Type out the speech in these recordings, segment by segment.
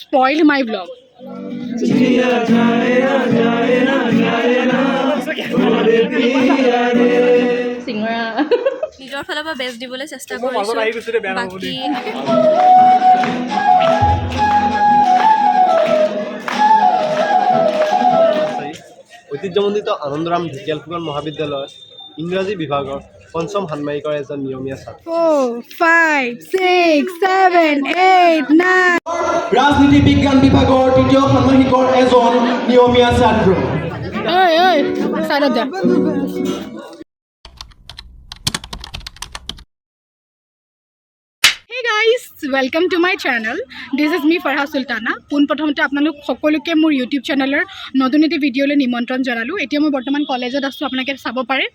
spoiled my vlog. Singer. নিজৰ ফালৰ পৰা বেষ্ট দিবলৈ চেষ্টা কৰিছোঁ বাকী ঐতিহ্যমণ্ডিত আনন্দৰাম ঢেকিয়াল ফুকন মহাবিদ্যালয় ইংৰাজী বিভাগৰ পঞ্চম ষান্মাসিকৰ এজন নিয়মীয়া ছাত্ৰ 4, 5, 6, 7, 8, 9. ৰাজনীতি বিজ্ঞান বিভাগৰ তৃতীয় ষান্মাসিকৰ এজন নিয়মীয়া ছাত্ৰ Oi, side up there. Hey guys, welcome to my channel. This is me Farha Sultana. পোনপ্ৰথমতে আপোনালোক সকলোকে মোৰ ইউটিউব চেনেলৰ নতুন এটি ভিডিঅ'লৈ নিমন্ত্ৰণ জনালোঁ। এতিয়া মই বৰ্তমান কলেজত আছোঁ, আপোনালোকে চাব পাৰে।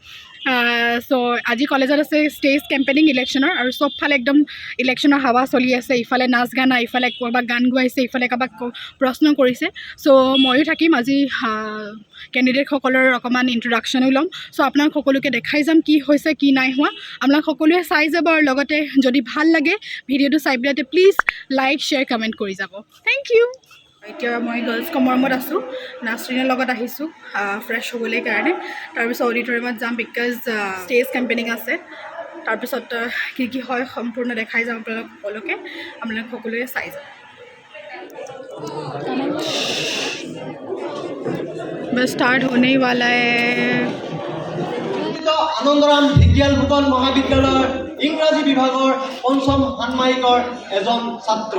চ' আজি কলেজত আছে ষ্টেজ কেম্পেইনিং ইলেকশ্যনৰ আৰু চবফালে একদম ইলেকশ্যনৰ হাৱা চলি আছে। ইফালে নাচ গানা, ইফালে ক'ৰবাত গান গোৱাইছে, ইফালে কাৰোবাক প্ৰশ্ন কৰিছে। চ' ময়ো থাকিম আজি কেণ্ডিডেটসকলৰ অকণমান ইণ্ট্ৰডাকশ্যনো ল'ম। চ' আপোনাক সকলোকে দেখাই যাম কি হৈছে কি নাই হোৱা। আপোনালোক সকলোৱে চাই যাব আৰু লগতে যদি ভাল লাগে ভিডিঅ'টো চাই পেলাই প্লিজ লাইক শ্বেয়াৰ কমেণ্ট কৰি যাব। Thank you. এতিয়া মই গাৰ্লছ কমৰ্মত আছোঁ, নাচৰিনৰ লগত আহিছোঁ ফ্ৰেছ হ'বলৈ কাৰণে। তাৰপিছত অডিটৰিয়ামত যাম বিকজ ষ্টেজ কেম্পেইনিং আছে। তাৰপিছত কি কি হয় সম্পূৰ্ণ দেখাই যাম আপোনালোক সকলোকে। আপোনালোক সকলোৱে চাই যাম। बस स्टार्ट होने ही वाला है। আনন্দৰাম ঢেকিয়াল ফুকন মহাবিদ্যালয়ৰ ইংৰাজী বিভাগৰ পঞ্চম ষান্মাসিকৰ এজন ছাত্ৰ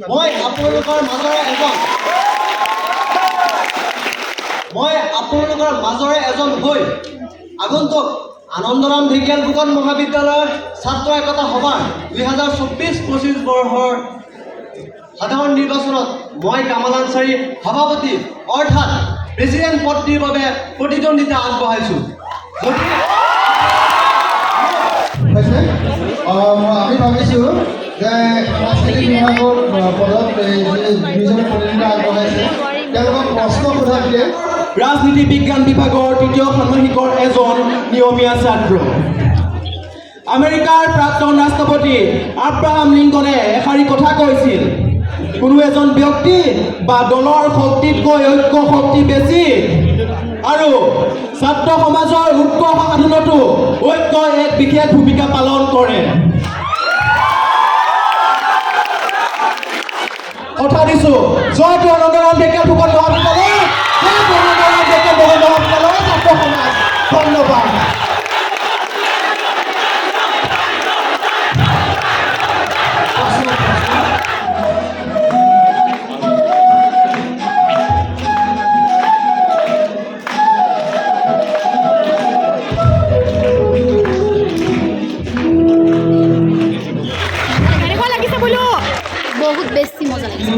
মই আপোনালোকৰ মাজৰে এজন হৈ আগন্তুক আনন্দৰাম ঢেকিয়াল ফুকন মহাবিদ্যালয়ৰ ছাত্ৰ একতা সভাৰ 2024-25 বৰ্ষৰ সাধাৰণ নিৰ্বাচনত মই কামাল আনচাৰী সভাপতি অৰ্থাৎ প্ৰেছিডেণ্ট পদটিৰ বাবে প্ৰতিদ্বন্দ্বিতা আগবঢ়াইছোঁ। আমি ভাবিছোঁ যে সাংস্কৃতিক বিভাগৰ পদত দুজন প্ৰতিনিধি আগবঢ়াইছে, তেওঁলোকক প্ৰশ্ন সোধাতকৈ ৰাজনীতি বিজ্ঞান বিভাগৰ তৃতীয় ষান্মাসিকৰ এজন নিয়মীয়া ছাত্ৰ আমেৰিকাৰ প্ৰাক্তন ৰাষ্ট্ৰপতি আব্ৰাহাম লিংকনে এষাৰি কথা কৈছিল, কোনো এজন ব্যক্তি বা দলৰ শক্তিতকৈ ঐক্য শক্তি বেছি আৰু ছাত্ৰ সমাজৰ উৎকৰ্ষ সাধনতো ঐক্যই এক বিশেষ ভূমিকা পালন কৰে। কথা দিছোঁ জয়টো আনন্দৰাম ঢেকিয়াল ফুকন মহাবিদ্যালয়, জয়টো আনন্দৰাম ঢেকিয়াল ফুকন মহাবিদ্যালয় ছাত্ৰ সমাজ। ধন্যবাদ। বহুত বেছি মজা লাগিছে।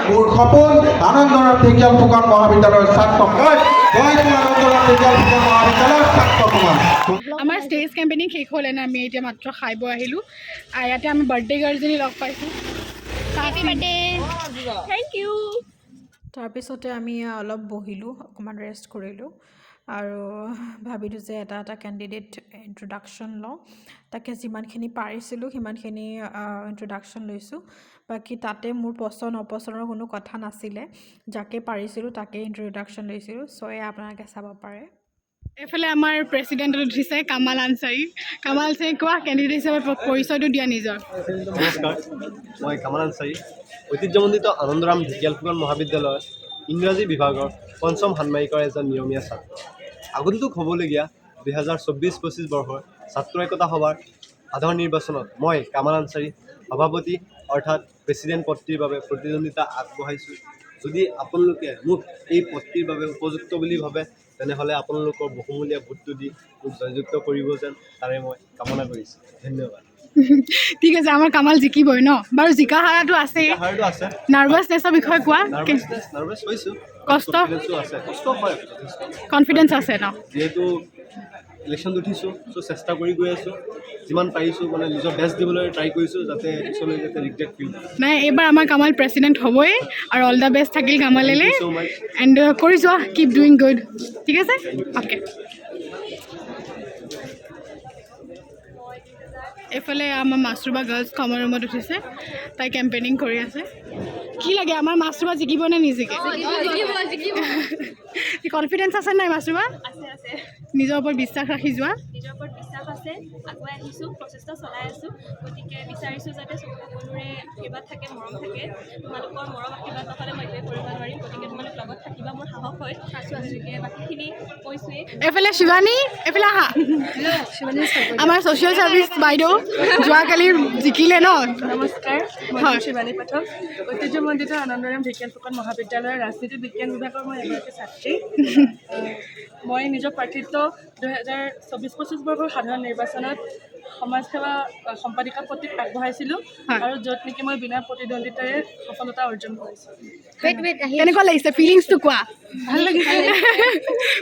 মোৰ সপোন আনন্দৰাম ঢেকিয়াল ফুকন মহাবিদ্যালয়ৰ ছাত্ৰ সমাজ। জয়টো আনন্দৰাম ঢেকিয়াল ফুকন মহাবিদ্যালয়ৰ ছাত্ৰ সমাজ। আমাৰ ষ্টেজ কেম্পেইনিং শেষ হ'লে না, আমি এতিয়া মাত্ৰ খাই বৈ আহিলোঁ। ইয়াতে আমি বাৰ্থডে গাৰ্লজনী লগ পাইছোঁ। Happy birthday. Thank you. তাৰপিছতে আমি অলপ বহিলোঁ, অকণমান ৰেষ্ট কৰিলোঁ আৰু ভাবিলোঁ যে এটা এটা কেণ্ডিডেট ইণ্ট্ৰডাকশ্যন লওঁ। তাকে যিমানখিনি পাৰিছিলোঁ সিমানখিনি ইণ্ট্ৰডাকশ্যন লৈছোঁ। বাকী তাতে মোৰ পচন্দ অপচন্দৰ কোনো কথা নাছিলে, যাকে পাৰিছিলোঁ তাকে ইণ্ট্ৰডাকশ্যন লৈছিলোঁ। চ' আপোনালোকে চাব পাৰে। এইফালে আমাৰ প্ৰেছিডেণ্টত উঠিছে কামাল আনচাৰী। কামাল আনচাৰী কোৱা, কেণ্ডিডেট হিচাপে পৰিচয়টো দিয়া নিজৰ। নমস্কাৰ, মই কামাল আনচাৰী ঐতিহ্যমণ্ডিত আনন্দৰাম ঢেকিয়াল ফুকন মহাবিদ্যালয়ৰ ইংৰাজী বিভাগৰ পঞ্চম ষান্মাসিকৰ এজন নিয়মীয়া ছাত্ৰ আগন্তুক হ'বলগীয়া 2024-25 বৰ্ষৰ ছাত্ৰ একতা সভাৰ সাধাৰণ নিৰ্বাচনত মই কামাল আনচাৰী সভাপতি অৰ্থাৎ প্ৰেছিডেণ্ট পদটিৰ বাবে প্ৰতিদ্বন্দ্বিতা আগবঢ়াইছোঁ। যদি আপোনালোকে মোক এই পদটিৰ বাবে উপযুক্ত বুলি ভাবে তেনেহ'লে আপোনালোকৰ বহুমূলীয়া ভোটটো দি মোক জয়যুক্ত কৰিব যেন তাৰে মই কামনা কৰিছোঁ। ধন্যবাদ। ঠিক আছে, আমাৰ কামাল জিকিবই ন? বাৰু জিকা হাৰাটো আছেই। নাৰ্ভাছনেছৰ বিষয়ে কোৱা। নাৰ্ভাছ হৈছোঁ, কষ্ট আছে, কষ্ট হয়, কনফিডেঞ্চ আছে ন? যিহেতু ইলেকশ্যনত উঠিছোঁ, চ' চেষ্টা কৰি গৈ আছোঁ, যিমান পাৰিছোঁ মানে নিজৰ বেষ্ট দিবলৈ ট্ৰাই কৰিছোঁ যাতে পিছলৈ যাতে ৰিগ্ৰেট ফিল নাই। এইবাৰ আমাৰ কামাল প্ৰেছিডেণ্ট হ'বই আৰু অল দ্য বেষ্ট থাকিল কামাললৈ। এণ্ড কৰি যোৱা, কিপ ডুইং গুড। ঠিক আছে, অ'কে। এইফালে আমাৰ মাছৰুবা গাৰ্লছ কমন ৰুমত উঠিছে তাই কেম্পেইনিং কৰি আছে কি লাগে আমাৰ মাছৰুবা জিকিব নে নিজিকে কনফিডেঞ্চ আছে নাই মাছৰুবা আছে নিজৰ ওপৰত বিশ্বাস ৰাখি যোৱা নিজৰ ওপৰত বিশ্বাস আছে আগুৱাই আহিছোঁ প্ৰচেষ্টা চলাই আছোঁ গতিকে বিচাৰিছোঁ যাতে সকলোৰে আশীৰ্বাদ থাকে মৰম থাকে তোমালোকৰ মৰম আশীৰ্বাদ নহ'লে মই একোৱে কৰিব নোৱাৰিম গতিকে তোমালোক লগত থাকিবা মোৰ সাহস হয় আছোঁ গতিকে বাকীখিনি কৈছোঁৱেই এইফালে শিৱানী এইফালে আহা আমাৰ ছ'চিয়েল ছাৰ্ভিচ বাইদেউ যোৱাকালি জিকিলে ন নমস্কাৰ মই হয়। শিৱানী পাঠক ঐতিহ্যমণ্ডিত আনন্দৰাম ঢেকীয়াল ফুকন মহাবিদ্যালয়ৰ ৰাজনীতি বিজ্ঞান বিভাগৰ মই এগৰাকী ছাত্ৰী মই নিজৰ প্ৰাৰ্থিত্ব 2024-25 বৰ্ষৰ সাধাৰণ নিৰ্বাচনত সমাজসেৱা সম্পাদিকা পদত আগবঢ়াইছিলোঁ হয়। আৰু য'ত নেকি মই বিনা প্ৰতিদ্বন্দ্বিতাৰে সফলতা অৰ্জন কৰিছোঁ কেনেকুৱা লাগিছে ফিলিংছটো কোৱা ভাল লাগিছে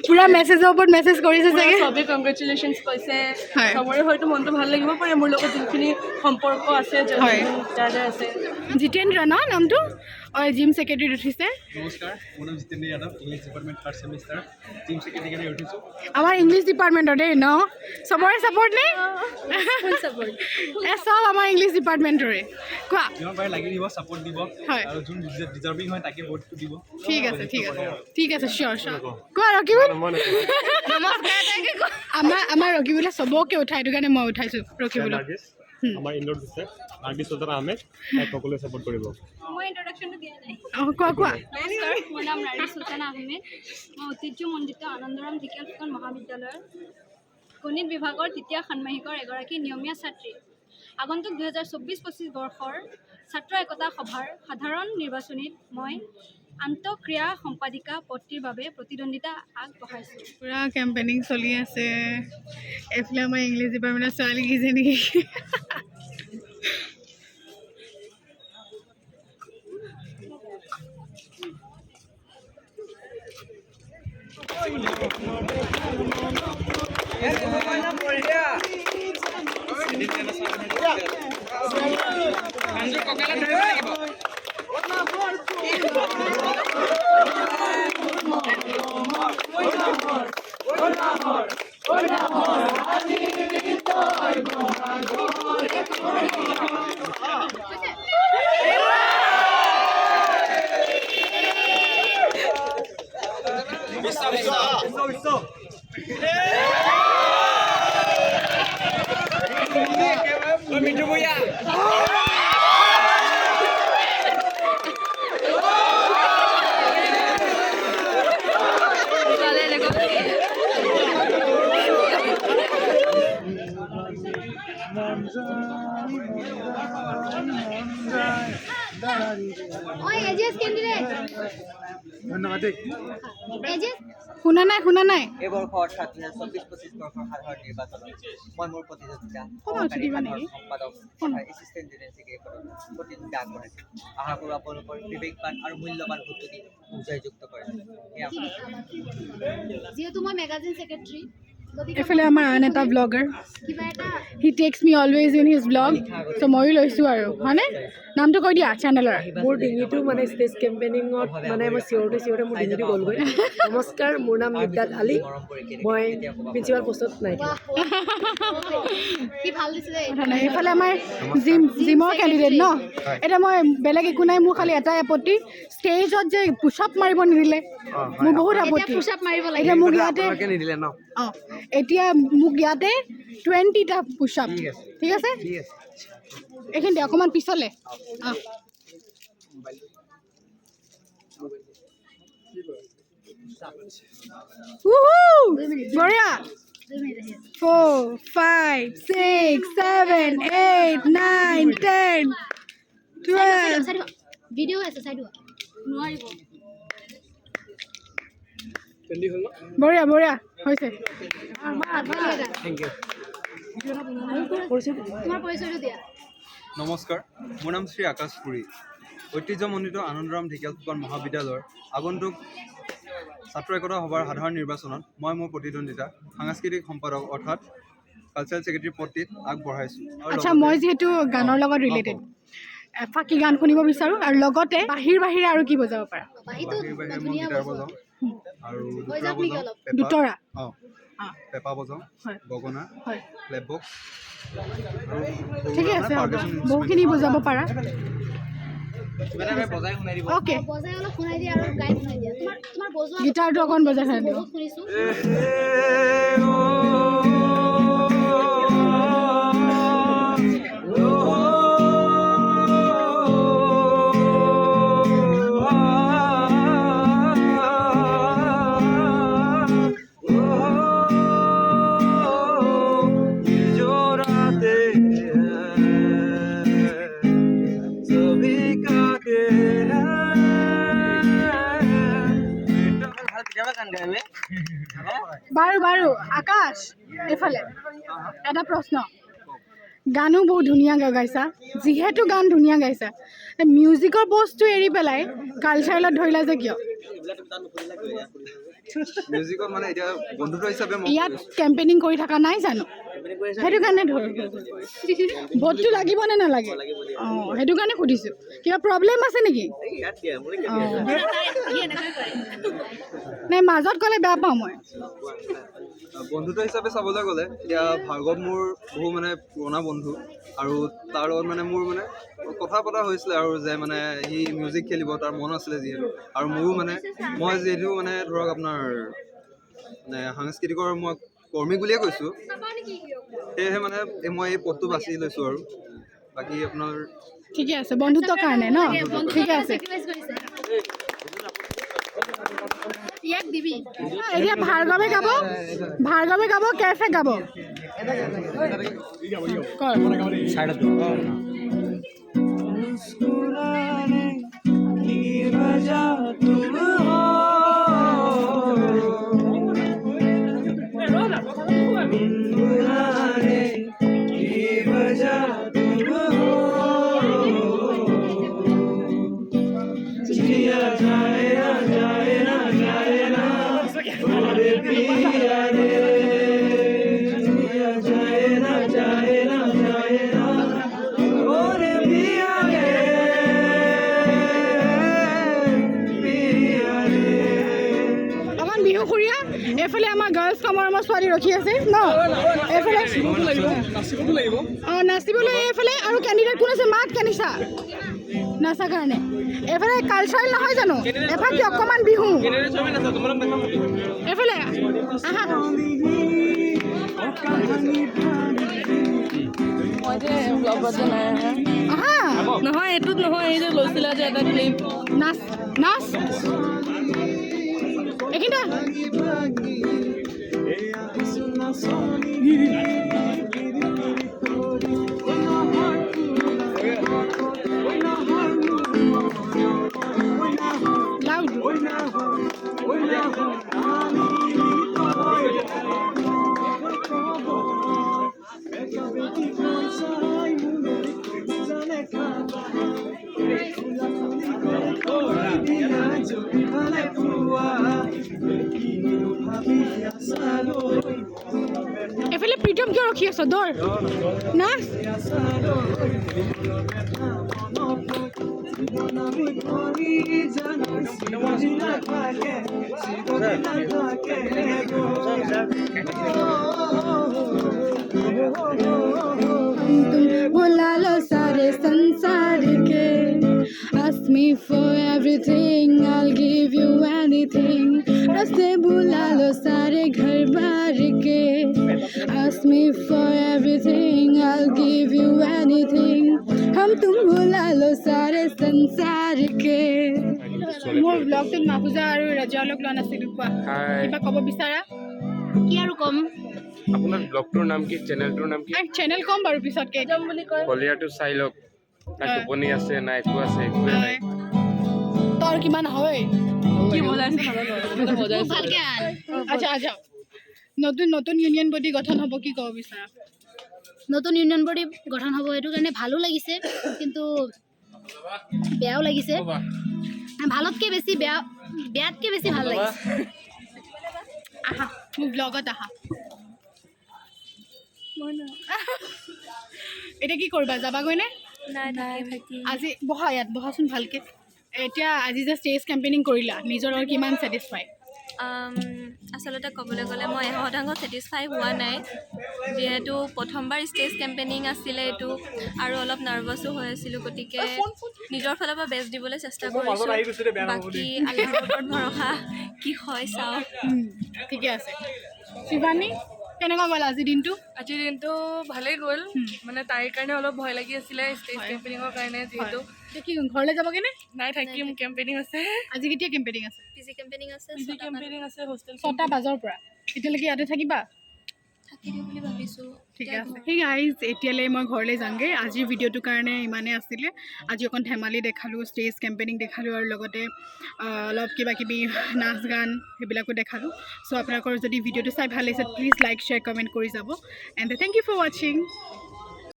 পুৰা মেছেজৰ ওপৰত মেছেজ কৰিছে চাগে চবেই কংগ্ৰেচুলেশ্যনছ কৈছে হয়। চবৰে হয়তো মনটো ভাল লাগিব পাৰে মোৰ লগত যোনখিনি সম্পৰ্ক আছে হয়। যাৰ যাৰ আছে জিতেন্দ্ৰ ন নামটো জিম ছেক্ৰেটাৰীত উঠিছে নমস্কাৰ মোৰ নাম Jitendra Yadav English department first semester team secretary কাৰণে উঠিছোঁ আমাৰ ইংলিছ ডিপাৰ্টমেণ্টৰ দেই ন চবৰে ছাপৰ্ট নে চব আমাৰ ইংলিছ ডিপাৰ্টমেণ্টৰে কোৱা যিমান পাৰে লাগি দিব ছাপৰ্ট দিব হয়। আৰু যোন ডিজাৰ্ভিং হয় তাকে ভোটটো দিব ঠিক আছে ঠিক আছে চিয়'ৰ কোৱা ৰকিবুল আমাৰ ৰকিবুলে চবকে উঠাই সেইটো কাৰণে মই উঠাইছোঁ ৰকিবুলক আমাৰ ইণ্ডোৰ দিছে নাৰ্গিছ চৌধুৰী আহমেদ তাইক সকলোৱে ছাপৰ্ট কৰিব মই ইণ্ট্ৰডাকশ্যনটো দিয়া নাই অঁ কোৱা নমস্কাৰ মোৰ নাম নাৰ্গিছ চুলতানা আহমেদ মই ঐতিহ্যমণ্ডিত আনন্দৰাম ঢেকীয়াল ফুকন মহাবিদ্যালয়ৰ গণিত বিভাগৰ তৃতীয় ষাণ্মাসিকৰ এগৰাকী নিয়মীয়া ছাত্ৰী আগন্তুক 2024-25 বৰ্ষৰ ছাত্ৰ একতা সভাৰ সাধাৰণ নিৰ্বাচনীত মই আন্তঃক্ৰিয়া সম্পাদিকা পদটিৰ বাবে প্ৰতিদ্বন্দ্বিতা আগবঢ়াইছোঁ পুৰা কেম্পেইনিং চলি আছে এইফালে আমাৰ ইংলিছ ডিপাৰ্টমেণ্টৰ ছোৱালীকেইজনী শুনা নাই এই বৰ্ষ অৰ্থাৎ 2024-25 বৰ্ষৰ সাধাৰণ নিৰ্বাচনত মই মোৰ প্ৰতিযোগিতা উঠিব সাধাৰণ নেকি? সম্পাদক তথা এছিষ্টেণ্ট জেনেৰেল ছেক্ৰেটাৰী পদত প্ৰতিযোগিতা আগবঢ়াইছোঁ আশা কৰোঁ আপোনালোকৰ বিবেকবান আৰু মূল্যৱান ভোটটো দি মোক জয়যুক্ত কৰে এয়া যিহেতু মই মেগাজিন ছেক্ৰেটাৰী গতিকে এইফালে আমাৰ আন এটা ব্লগাৰ কিবা এটা he takes me always in his blog so' ময়ো লৈছোঁ আৰু হয়নে নামটো কৈ দিয়া চেনেলৰ মোৰ ডিঙিটো মানে ষ্টেজ কেম্পেইনিঙত মানে মই চিঞৰোতে মোৰ ডিঙিটো গ'লগৈ নমস্কাৰ মোৰ নাম নিদাত আলী মই প্ৰিন্সিপাল পোষ্টত নাই কি ভাল দিছিলে কথা নাই এইফালে আমাৰ জিমৰ কেণ্ডিডেট ন এতিয়া মই বেলেগ একো নাই মোৰ খালি এটাই আপত্তি ষ্টেজত যে পুছআপ মাৰিব নিদিলে মোৰ বহুত আপত্তি পুছআপ মাৰিব লাগে এতিয়া মোক ইয়াতে নিদিলে ন অঁ এতিয়া মোক ইয়াতে 20টা পুছআপ ঠিক আছে এইখিনিতে অকণমান পিছলে অঁ বঢ়িয়া 4, 5, 6, 7, 8, 9, 10, 12 ভিডিঅ' আছে চাই দিবা নোৱাৰিব বঢ়িয়া হৈছে তোমাৰ পৰিচয়টো দিয়া নমস্কাৰ মোৰ নাম শ্ৰী আকাশ পুৰী ঐতিহ্যমণ্ডিত আনন্দৰাম ঢেকীয়াল ফুকন মহাবিদ্যালয়ৰ আগন্তুক ছাত্ৰ একতা সভাৰ সাধাৰণ নিৰ্বাচনত মই মোৰ প্ৰতিদ্বন্দ্বিতা সাংস্কৃতিক সম্পাদক অৰ্থাৎ কালচাৰেল ছেক্ৰেটাৰী পদটিত আগবঢ়াইছোঁ আচ্ছা মই যিহেতু গানৰ লগত ৰিলেটেড ফাকি গান শুনিব বিচাৰোঁ আৰু লগতে বাহিৰে আৰু কি বজাব পাৰা বাহিৰটো বাহিৰে মই ধুনীয়া গীটাৰ বস্তু বজাওঁ আৰু হৈ দুতৰা যাওক নেকি বজাওঁ অলপ? পেঁপা। দুতৰা অঁ অঁ পেঁপা বজাওঁ, হয় গগনা, হয় ক্লেপবক্স ঠিকে আছে হ'ব বহুখিনি বুজাব পাৰা বজাই শুনাই দিব অ'কে বজাই অলপ শুনাই দিয়া আৰু গাই শুনাই দিয়া তোমাৰ বজোৱা গিটাৰটো অকণ বজাই শুনাই দিব বহুত শুনিছোঁ কেতিয়াবা গান গাই বাৰু বাৰু আকাশ এইফালে এটা প্ৰশ্ন গানো বহুত ধুনীয়াকৈ গাইছা যিহেতু গান ধুনীয়া গাইছা মিউজিকৰ বস্তু এৰি পেলাই কালচাৰেলত ধৰিলা যে কিয় মিউজিকত মানে এতিয়া বন্ধুত্ব হিচাপে মই ইয়াত কেম্পেইনিং কৰি থকা নাই জানো সেইটো কাৰণে ভোটটো লাগিব নে নালাগে অঁ সেইটো কাৰণে সুধিছোঁ কিবা প্ৰব্লেম আছে নেকি নাই মাজত গ'লে বেয়া পাওঁ মই বন্ধুত্ব হিচাপে চাবলৈ গ'লে এতিয়া ভাৰ্গৱ মোৰ বহু মানে পুৰণা বন্ধু আৰু তাৰ লগত মানে মোৰ মানে কথা পতা হৈছিলে আৰু যে মানে সি মিউজিক খেলিব তাৰ মন আছিলে যিহেতু আৰু মোৰো মানে মই যিহেতু মানে ধৰক আপোনাৰ মানে সাংস্কৃতিকৰ মই কৰ্মী বুলিয়ে কৈছোঁ সেয়েহে মানে মই এই পথটো বাছি লৈছোঁ আৰু বাকী আপোনাৰ ঠিকে আছে বন্ধুত্বৰ কাৰণে ন ঠিকে আছে ইয়াক দিবি এতিয়া ভাৰ্গৱে গাব কেফে গাব অকণ বিহুসুৰীয়া এইফালে আমাৰ গাৰ্লছ কামৰৰ ছোৱালী ৰখি আছে ন এইফালে অঁ নাচিবলৈ এইফালে আৰু কেণ্ডিডেট কোন আছে মাক কেনিছা নাচা কাৰণে এইফালে কালচাৰেল নহয় জানো এফালে অকণমান বিহু এইফালে আহা মই যে ব্লগত যে নাই আহা নহয় এইটোত নহয় এই যে লৈছিলা যে এটা ক্লিপ নাচ নাচ এইখিনিতে লাউড এইফালে প্ৰীতম কিয় ৰখি আছ দৌৰ নাচ बुला लो सारे संसार के ask me for everything I'll give you anything रस्ते बुला लो सारे घर बार के ask me for everything I'll give you anything हम तुम बुला लो सारे संसार के মোৰ ব্লগটোত মাহুজা আৰু ৰাজালক লোৱা নাছিলোঁ কোৱা কিবা ক'ব বিচাৰা কি আৰু ক'ম আপোনাৰ ব্লগটোৰ নাম কি চেনেলটোৰ নাম কি চেনেল কম বাৰু পিছতকে একদম বুলি কয় কলিয়াটো চাই লওক না টোপনি আছে না একো আছে একোৱে নাই তোৰ কিমান হয় কি বজাইছে বজাইছে ভালকে আন আচ্ছা আচ্ছা নতুন নতুন ইউনিয়ন বডি গঠন হ'ব কি ক'ব বিচাৰা নতুন ইউনিয়ন বডি গঠন হ'ব সেইটো কাৰণে ভালো লাগিছে কিন্তু বেয়াও লাগিছে ভালতকৈ বেছি বেয়াতকৈ বেছি ভাল লাগিছে আহা মোৰ ব্লগত আহা এতিয়া কি কৰিবা যাবাগৈ নে আজি বহা ইয়াত বহাচোন ভালকৈ এতিয়া আজি যে ষ্টেজ কেম্পেইনিং কৰিলা নিজৰ কিমান ছেটিছফাই আচলতে ক'বলৈ গ'লে মই 100% ছেটিছফাই হোৱা নাই যিহেতু প্ৰথমবাৰ ষ্টেজ কেম্পেইনিং আছিলে এইটো আৰু অলপ নাৰ্ভাছো হৈ আছিলোঁ গতিকে নিজৰ ফালৰ পৰা বেষ্ট দিবলৈ চেষ্টা কৰিছোঁ বাকী আল্লাহৰ ওপৰত ভৰসা কি হয় চাওঁ ঠিকে আছে শিৱানী কেনেকুৱা গ'ল আজিৰ দিনটো আজিৰ দিনটো ভালেই গ'ল মানে তাইৰ কাৰণে অলপ ভয় লাগি আছিলে ষ্টেজ কেম্পেইনিঙৰ কাৰণে যিহেতু এতিয়া কি ঘৰলৈ যাবগৈনে নাই থাকিম কেম্পেইনিং আছে আজি কেতিয়া কেম্পেইনিং আছে পিজি কেম্পেইনিং আছে পিজি কেম্পেইনিং আছে হোষ্টেল 6টা বজাৰ পৰা এতিয়ালৈকে ইয়াতে থাকিবা থাকি দিওঁ বুলি ভাবিছোঁ ঠিকে আছে সেই গাইজ এতিয়ালৈ মই ঘৰলৈ যাওঁগৈ আজিৰ ভিডিঅ'টোৰ কাৰণে ইমানেই আছিলে আজি অকণ ধেমালি দেখালোঁ ষ্টেজ কেম্পেইনিং দেখালোঁ আৰু লগতে অলপ কিবা কিবি নাচ গান সেইবিলাকো দেখালোঁ চ' আপোনালোকৰ যদি ভিডিঅ'টো চাই ভাল লাগিছে প্লিজ লাইক শ্বেয়াৰ কমেণ্ট কৰি যাব এণ্ড থেংক ইউ ফৰ ৱাচিং